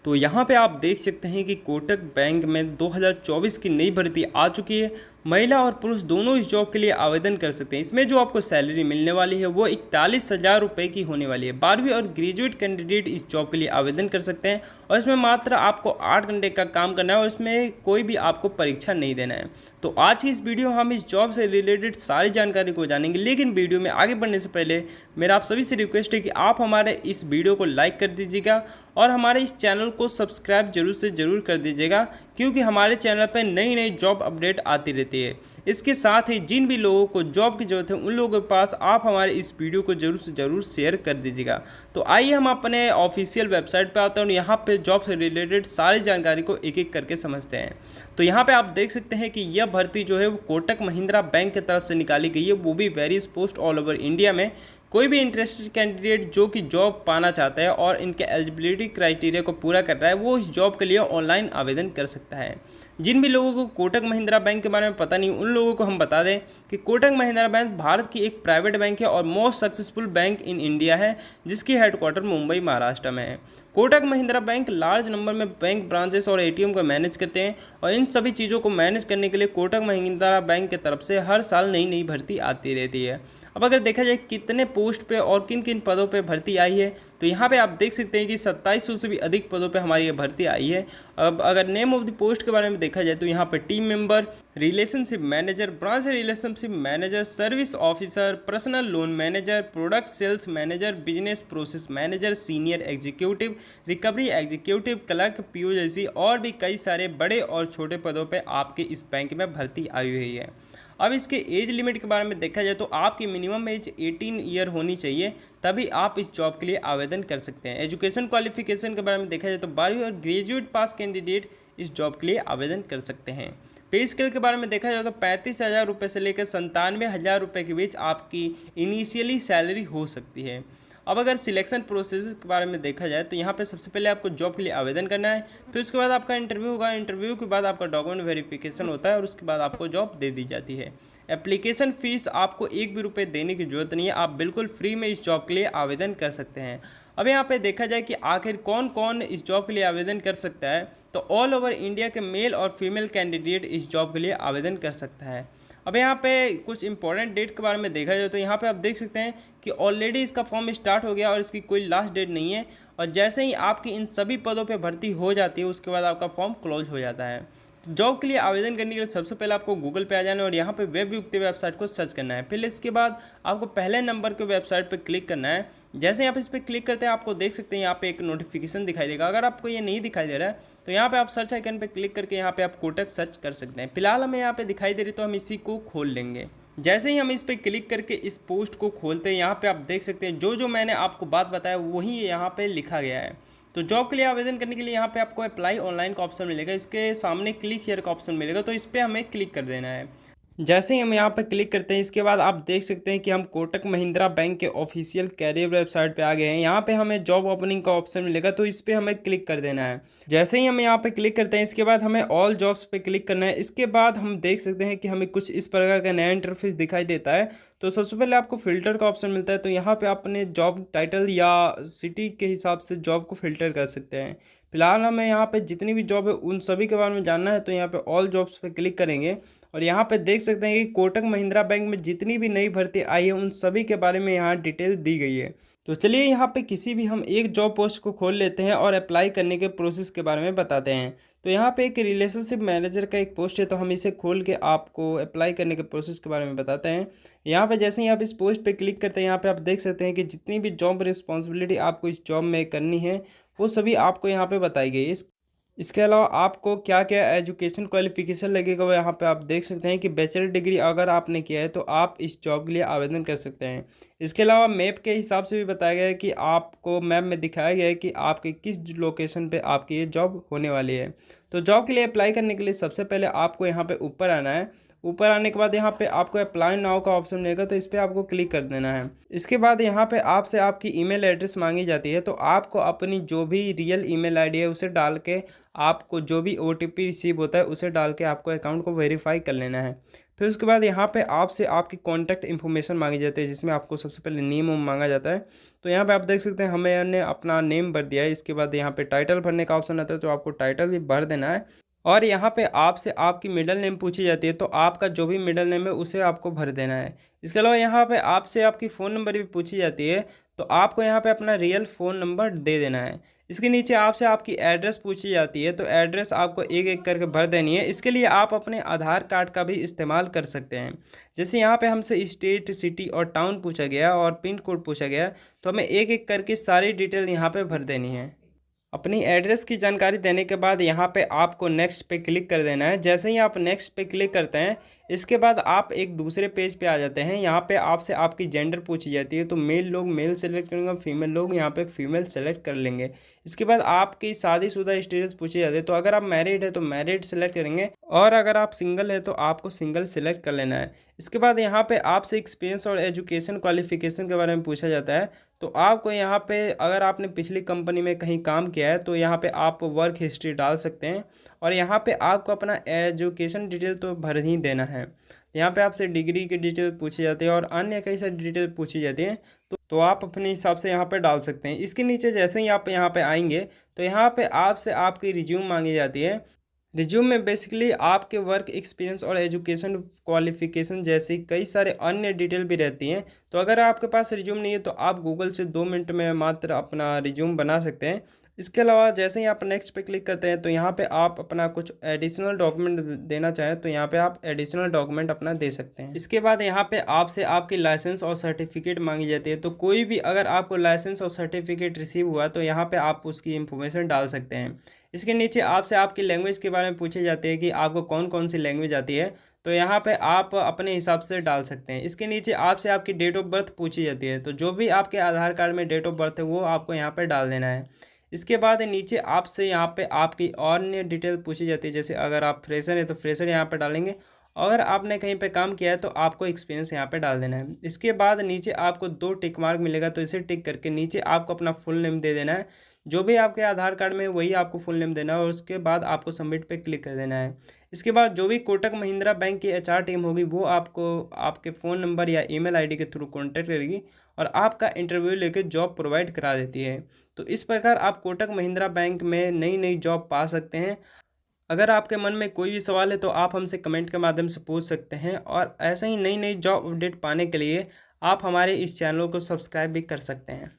तो यहाँ पे आप देख सकते हैं कि कोटक बैंक में 2024 की नई भर्ती आ चुकी है। महिला और पुरुष दोनों इस जॉब के लिए आवेदन कर सकते हैं। इसमें जो आपको सैलरी मिलने वाली है वो 41,000 रुपये की होने वाली है। 12वीं और ग्रेजुएट कैंडिडेट इस जॉब के लिए आवेदन कर सकते हैं और इसमें मात्र आपको 8 घंटे का काम करना है और इसमें कोई भी आपको परीक्षा नहीं देना है। तो आज की इस वीडियो हम इस जॉब से रिलेटेड सारी जानकारी को जानेंगे, लेकिन वीडियो में आगे बढ़ने से पहले मेरा आप सभी से रिक्वेस्ट है कि आप हमारे इस वीडियो को लाइक कर दीजिएगा और हमारे इस चैनल को सब्सक्राइब जरूर से ज़रूर कर दीजिएगा, क्योंकि हमारे चैनल पर नई नई जॉब अपडेट आती रहती है। इसके साथ ही जिन भी लोगों को जॉब की ज़रूरत है उन लोगों के पास आप हमारे इस वीडियो को जरूर से ज़रूर शेयर कर दीजिएगा। तो आइए हम अपने ऑफिशियल वेबसाइट पर आते हैं और यहाँ पे जॉब से रिलेटेड सारी जानकारी को एक एक करके समझते हैं। तो यहाँ पे आप देख सकते हैं कि यह भर्ती जो है वो कोटक महिंद्रा बैंक की तरफ से निकाली गई है, वो भी various post all over India में। कोई भी इंटरेस्टेड कैंडिडेट जो कि जॉब पाना चाहता है और इनके एलिजिबिलिटी क्राइटेरिया को पूरा कर रहा है वो इस जॉब के लिए ऑनलाइन आवेदन कर सकता है। जिन भी लोगों को कोटक महिंद्रा बैंक के बारे में पता नहीं उन लोगों को हम बता दें कि कोटक महिंद्रा बैंक भारत की एक प्राइवेट बैंक है और most successful bank in India है, जिसकी हेडक्वार्टर मुंबई महाराष्ट्र में है। Kotak Mahindra bank large number में बैंक ब्रांचेस और एटीएम को मैनेज करते हैं और इन सभी चीज़ों को मैनेज करने के लिए कोटक महिंद्रा बैंक की तरफ से हर साल नई नई भर्ती आती रहती है। अब अगर देखा जाए कितने पोस्ट पे और किन किन पदों पे भर्ती आई है, तो यहाँ पे आप देख सकते हैं कि 2700 से भी अधिक पदों पे हमारी ये भर्ती आई है। अब अगर नेम ऑफ द पोस्ट के बारे में देखा जाए तो यहाँ पे team member, relationship manager, branch relationship manager, service officer, personal loan manager, product sales manager, business process manager, senior executive, recovery executive, clerk, PO जैसी और भी कई सारे बड़े और छोटे पदों पर आपके इस बैंक में भर्ती आई हुई है। अब इसके एज लिमिट के बारे में देखा जाए तो आपकी मिनिमम एज 18 ईयर होनी चाहिए, तभी आप इस जॉब के लिए आवेदन कर सकते हैं। एजुकेशन क्वालिफिकेशन के बारे में देखा जाए तो 12वीं और ग्रेजुएट पास कैंडिडेट इस जॉब के लिए आवेदन कर सकते हैं। पे स्केल के बारे में देखा जाए तो 35,000 रुपये से लेकर 97,000 रुपये के बीच आपकी इनिशियली सैलरी हो सकती है। अब अगर सिलेक्शन प्रोसेस के बारे में देखा जाए तो यहाँ पे सबसे पहले आपको जॉब के लिए आवेदन करना है, फिर उसके बाद आपका इंटरव्यू होगा। इंटरव्यू के बाद आपका डॉक्यूमेंट वेरिफिकेशन होता है और उसके बाद आपको जॉब दे दी जाती है। एप्लीकेशन फ़ीस आपको एक भी रुपये देने की ज़रूरत नहीं है, आप बिल्कुल फ्री में इस जॉब के लिए आवेदन कर सकते हैं। अब यहाँ पे देखा जाए कि आखिर कौन कौन इस जॉब के लिए आवेदन कर सकता है, तो ऑल ओवर इंडिया के मेल और फीमेल कैंडिडेट इस जॉब के लिए आवेदन कर सकता है। अब यहाँ पे कुछ इंपॉर्टेंट डेट के बारे में देखा जाए तो यहाँ पे आप देख सकते हैं कि ऑलरेडी इसका फॉर्म स्टार्ट हो गया और इसकी कोई लास्ट डेट नहीं है, और जैसे ही आपकी इन सभी पदों पे भर्ती हो जाती है उसके बाद आपका फॉर्म क्लोज हो जाता है। तो जॉब के लिए आवेदन करने के लिए सबसे पहले आपको गूगल पे आ जाना है और यहाँ पे वेब युक्ति वेबसाइट को सर्च करना है। फिर इसके बाद आपको पहले नंबर के वेबसाइट पे क्लिक करना है। जैसे यहाँ पे इस पर क्लिक करते हैं आपको देख सकते हैं यहाँ पे एक नोटिफिकेशन दिखाई देगा। अगर आपको ये नहीं दिखाई दे रहा है तो यहाँ पे आप सर्च आइकन पे क्लिक करके यहाँ पे आप कोटक सर्च कर सकते हैं। फिलहाल हमें यहाँ पे दिखाई दे रही तो हम इसी को खोल लेंगे। जैसे ही हम इस पर क्लिक करके इस पोस्ट को खोलते हैं यहाँ पे आप देख सकते हैं जो मैंने आपको बात बताया वही यहाँ पे लिखा गया है। तो जॉब के लिए आवेदन करने के लिए यहाँ पे आपको अप्लाई ऑनलाइन का ऑप्शन मिलेगा, इसके सामने क्लिक हियर का ऑप्शन मिलेगा, तो इस पर हमें क्लिक कर देना है। जैसे ही हम यहाँ पर क्लिक करते हैं इसके बाद आप देख सकते हैं कि हम कोटक महिंद्रा बैंक के ऑफिशियल कैरियर वेबसाइट पे आ गए हैं। यहाँ पे हमें जॉब ओपनिंग का ऑप्शन मिलेगा, तो इस पर हमें क्लिक कर देना है। जैसे ही हम यहाँ पे क्लिक करते हैं इसके बाद हमें ऑल जॉब्स पे क्लिक करना है। इसके बाद हम देख सकते हैं कि हमें कुछ इस प्रकार का नया इंटरफेस दिखाई देता है। तो सबसे पहले आपको फ़िल्टर का ऑप्शन मिलता है, तो यहाँ पर अपने जॉब टाइटल या सिटी के हिसाब से जॉब को फिल्टर कर सकते हैं। फिलहाल हमें यहाँ पे जितनी भी जॉब है उन सभी के बारे में जानना है, तो यहाँ पे ऑल जॉब्स पे क्लिक करेंगे और यहाँ पे देख सकते हैं कि कोटक महिंद्रा बैंक में जितनी भी नई भर्ती आई है उन सभी के बारे में यहाँ डिटेल दी गई है। तो चलिए यहाँ पे किसी भी हम एक जॉब पोस्ट को खोल लेते हैं और अप्लाई करने के प्रोसेस के बारे में बताते हैं। तो यहाँ पे एक रिलेशनशिप मैनेजर का एक पोस्ट है, तो हम इसे खोल के आपको अप्लाई करने के प्रोसेस के बारे में बताते हैं। यहाँ पे जैसे ही आप इस पोस्ट पे क्लिक करते हैं यहाँ पे आप देख सकते हैं कि जितनी भी जॉब रिस्पॉन्सिबिलिटी आपको इस जॉब में करनी है वो सभी आपको यहाँ पे बताई गई है। इसके अलावा आपको क्या क्या एजुकेशन क्वालिफिकेशन लगेगा वो यहाँ पे आप देख सकते हैं कि बैचलर डिग्री अगर आपने किया है तो आप इस जॉब के लिए आवेदन कर सकते हैं। इसके अलावा मैप के हिसाब से भी बताया गया है कि आपको मैप में दिखाया गया है कि आपके किस लोकेशन पे आपकी ये जॉब होने वाली है। तो जॉब के लिए अप्लाई करने के लिए सबसे पहले आपको यहाँ पे ऊपर आना है। ऊपर आने के बाद यहाँ पे आपको अप्लाई नाउ का ऑप्शन मिलेगा, तो इस पर आपको क्लिक कर देना है। इसके बाद यहाँ पे आपसे आपकी ईमेल एड्रेस मांगी जाती है, तो आपको अपनी जो भी रियल ईमेल आईडी है उसे डाल के आपको जो भी ओटीपी रिसीव होता है उसे डाल के आपको अकाउंट को वेरीफाई कर लेना है। फिर उसके बाद यहाँ पे आपसे आपकी कॉन्टैक्ट इन्फॉर्मेशन मांगी जाती है, जिसमें आपको सबसे पहले नेम मांगा जाता है। तो यहाँ पे आप देख सकते हैं हमने अपना नेम भर दिया है। इसके बाद यहाँ पे टाइटल भरने का ऑप्शन आता है, तो आपको टाइटल भी भर देना है। और यहाँ पे आपसे आपकी मिडिल नेम पूछी जाती है, तो आपका जो भी मिडिल नेम है उसे आपको भर देना है। इसके अलावा यहाँ पे आपसे आपकी फ़ोन नंबर भी पूछी जाती है, तो आपको यहाँ पे अपना रियल फ़ोन नंबर दे देना है। इसके नीचे आपसे आपकी एड्रेस पूछी जाती है, तो एड्रेस आपको एक एक करके भर देनी है। इसके लिए आप अपने आधार कार्ड का भी इस्तेमाल कर सकते हैं। जैसे यहाँ पे हमसे स्टेट, सिटी और टाउन पूछा गया और पिन कोड पूछा गया, तो हमें एक एक करके सारी डिटेल यहाँ पे भर देनी है। अपनी एड्रेस की जानकारी देने के बाद यहाँ पे आपको नेक्स्ट पे क्लिक कर देना है। जैसे ही आप नेक्स्ट पे क्लिक करते हैं, इसके बाद आप एक दूसरे पेज पे आ जाते हैं। यहाँ पे आपसे आपकी जेंडर पूछी जाती है, तो मेल लोग मेल सेलेक्ट करेंगे, फीमेल लोग यहाँ पे फीमेल सेलेक्ट कर लेंगे। इसके बाद आपकी शादीशुदा स्टेटस पूछी जाती है, तो अगर आप मैरिड है तो मैरिड सेलेक्ट करेंगे, और अगर आप सिंगल है तो आपको सिंगल सेलेक्ट कर लेना है। इसके बाद यहाँ पे आपसे एक्सपीरियंस और एजुकेशन क्वालिफिकेशन के बारे में पूछा जाता है, तो आपको यहाँ पे अगर आपने पिछली कंपनी में कहीं काम किया है तो यहाँ पे आप वर्क हिस्ट्री डाल सकते हैं, और यहाँ पे आपको अपना एजुकेशन डिटेल तो भर ही देना है। यहाँ पे आपसे डिग्री की डिटेल पूछी जाती है और अन्य कई सारी डिटेल पूछी जाती हैं, तो आप अपने हिसाब से यहाँ पे डाल सकते हैं। इसके नीचे जैसे ही आप यहाँ पे आएंगे, तो यहाँ पे आपसे आपकी रिज्यूम मांगी जाती है। रिज्यूम में बेसिकली आपके वर्क एक्सपीरियंस और एजुकेशन क्वालिफिकेशन जैसी कई सारे अन्य डिटेल भी रहती हैं। तो अगर आपके पास रिज्यूम नहीं है तो आप गूगल से 2 मिनट में मात्र अपना रिज्यूम बना सकते हैं। इसके अलावा जैसे ही आप नेक्स्ट पे क्लिक करते हैं, तो यहाँ पे आप अपना कुछ एडिशनल डॉक्यूमेंट देना चाहें तो यहाँ पे आप एडिशनल डॉक्यूमेंट अपना दे सकते हैं। इसके बाद यहाँ पे आपसे आपकी लाइसेंस और सर्टिफिकेट मांगी जाती है, तो कोई भी अगर आपको लाइसेंस और सर्टिफिकेट रिसीव हुआ तो यहाँ पे आप उसकी इन्फॉर्मेशन डाल सकते हैं। इसके नीचे आपसे आपकी लैंग्वेज के बारे में पूछी जाती है कि आपको कौन कौन सी लैंग्वेज आती है, तो यहाँ पे आप अपने हिसाब से डाल सकते हैं। इसके नीचे आपसे आपकी डेट ऑफ बर्थ पूछी जाती है, तो जो भी आपके आधार कार्ड में डेट ऑफ बर्थ है वो आपको यहाँ पे डाल देना है। इसके बाद नीचे आपसे यहाँ पे आपकी और अन्य डिटेल पूछी जाती है, जैसे अगर आप फ्रेशर है तो फ्रेशर यहाँ पे डालेंगे, अगर आपने कहीं पे काम किया है तो आपको एक्सपीरियंस यहाँ पे डाल देना है। इसके बाद नीचे आपको 2 टिक मार्क मिलेगा, तो इसे टिक करके नीचे आपको अपना फुल नेम दे देना है। जो भी आपके आधार कार्ड में वही आपको फुल नेम देना है, और उसके बाद आपको सबमिट पे क्लिक कर देना है। इसके बाद जो भी कोटक महिंद्रा बैंक की HR टीम होगी वो आपको आपके फ़ोन नंबर या ईमेल आईडी के थ्रू कॉन्टैक्ट करेगी और आपका इंटरव्यू लेकर जॉब प्रोवाइड करा देती है। तो इस प्रकार आप कोटक महिंद्रा बैंक में नई नई जॉब पा सकते हैं। अगर आपके मन में कोई भी सवाल है तो आप हमसे कमेंट के माध्यम से पूछ सकते हैं, और ऐसे ही नई नई जॉब अपडेट पाने के लिए आप हमारे इस चैनल को सब्सक्राइब भी कर सकते हैं।